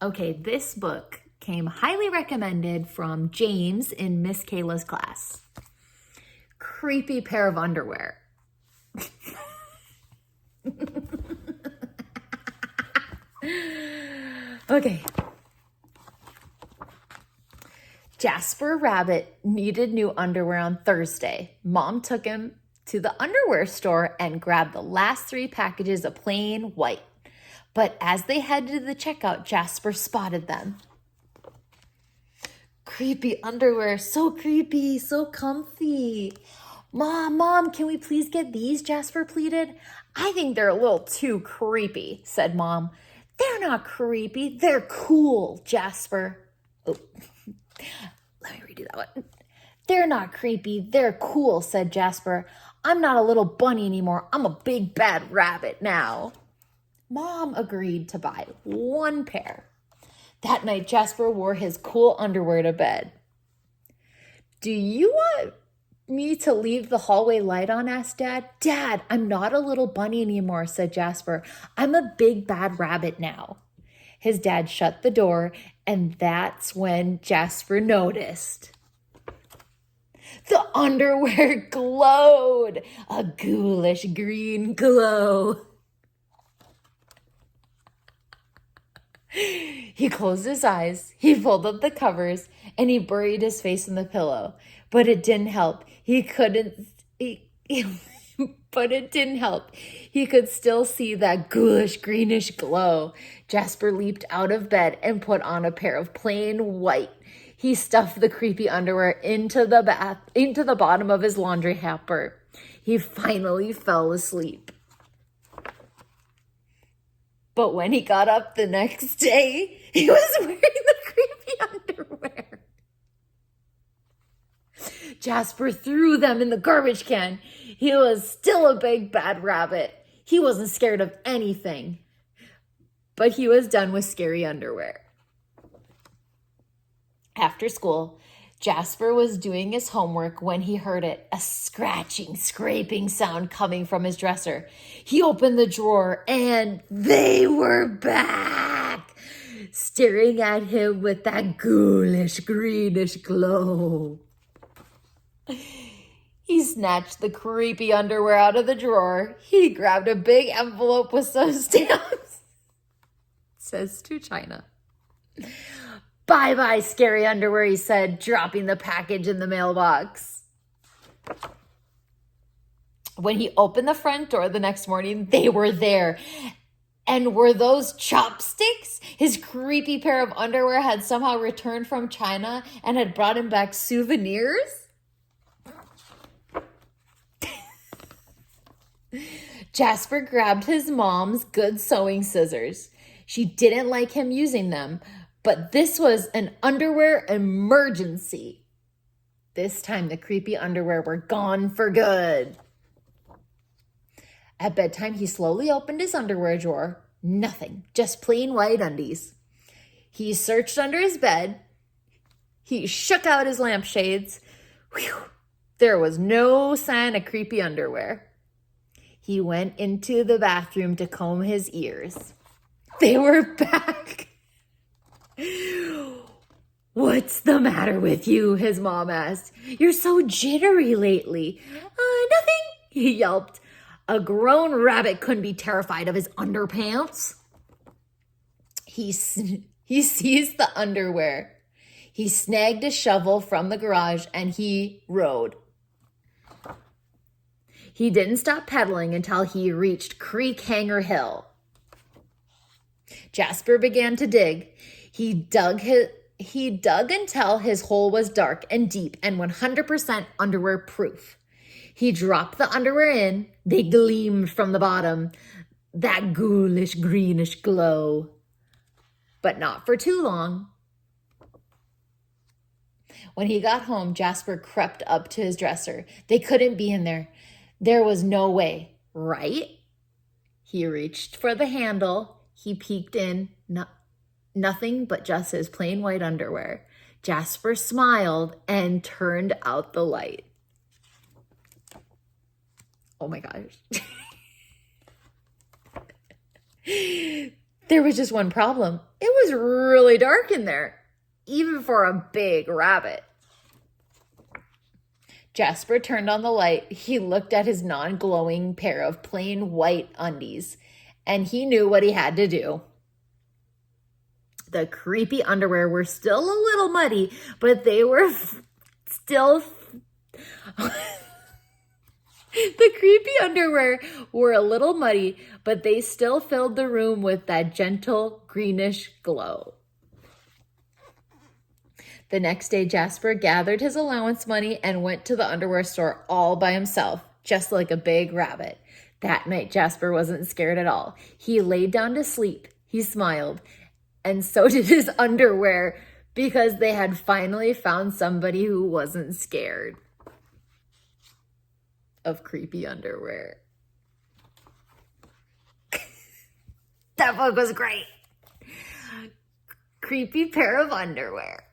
Okay, this book came highly recommended from James in Miss Kayla's class. Creepy pair of underwear. Okay. Jasper Rabbit needed new underwear on Thursday. Mom took him to the underwear store and grabbed the last 3 packages of plain white. But as they headed to the checkout, Jasper spotted them. Creepy underwear, so creepy, so comfy. Mom, can we please get these? Jasper pleaded. I think they're a little too creepy, said Mom. They're not creepy, they're cool, Jasper. Oh, let me redo that one. They're not creepy, they're cool, said Jasper. I'm not a little bunny anymore, I'm a big bad rabbit now. Mom agreed to buy 1 pair. That night, Jasper wore his cool underwear to bed. Do you want me to leave the hallway light on? Asked Dad. Dad, I'm not a little bunny anymore, said Jasper. I'm a big bad rabbit now. His dad shut the door, and that's when Jasper noticed. The underwear glowed, a ghoulish green glow. He closed his eyes, he pulled up the covers, and he buried his face in the pillow. But it didn't help. But it didn't help. He could still see that ghoulish greenish glow. Jasper leaped out of bed and put on a pair of plain white. He stuffed the creepy underwear into the bottom of his laundry hamper. He finally fell asleep. But when he got up the next day, he was wearing the creepy underwear. Jasper threw them in the garbage can. He was still a big bad rabbit. He wasn't scared of anything. But he was done with scary underwear. After school, Jasper was doing his homework when he heard it, a scratching, scraping sound coming from his dresser. He opened the drawer and they were back, staring at him with that ghoulish, greenish glow. He snatched the creepy underwear out of the drawer. He grabbed a big envelope with some stamps. It says to China. Bye-bye, scary underwear, he said, dropping the package in the mailbox. When he opened the front door the next morning, they were there. And were those chopsticks? His creepy pair of underwear had somehow returned from China and had brought him back souvenirs? Jasper grabbed his mom's good sewing scissors. She didn't like him using them, but this was an underwear emergency. This time, the creepy underwear were gone for good. At bedtime, he slowly opened his underwear drawer. Nothing, just plain white undies. He searched under his bed. He shook out his lampshades. Whew, there was no sign of creepy underwear. He went into the bathroom to comb his ears. They were back. What's the matter with you? His mom asked. You're so jittery lately. Nothing, he yelped. A grown rabbit couldn't be terrified of his underpants. He seized the underwear. He snagged a shovel from the garage and he rode. He didn't stop pedaling until he reached Creek Hanger Hill. Jasper began to dig. He dug until his hole was dark and deep and 100% underwear proof. He dropped the underwear in. They gleamed from the bottom. That ghoulish greenish glow. But not for too long. When he got home, Jasper crept up to his dresser. They couldn't be in there. There was no way, right? He reached for the handle. He peeked in. Nothing but just his plain white underwear. Jasper smiled and turned out the light. Oh my gosh. There was just one problem. It was really dark in there, even for a big rabbit. Jasper turned on the light. He looked at his non-glowing pair of plain white undies, and he knew what he had to do. The creepy underwear were still a little muddy, but they were still... The creepy underwear were a little muddy, but they still filled the room with that gentle greenish glow. The next day, Jasper gathered his allowance money and went to the underwear store all by himself, just like a big rabbit. That night, Jasper wasn't scared at all. He laid down to sleep. He smiled, and so did his underwear, because they had finally found somebody who wasn't scared of creepy underwear. That book was great. Creepy pair of underwear.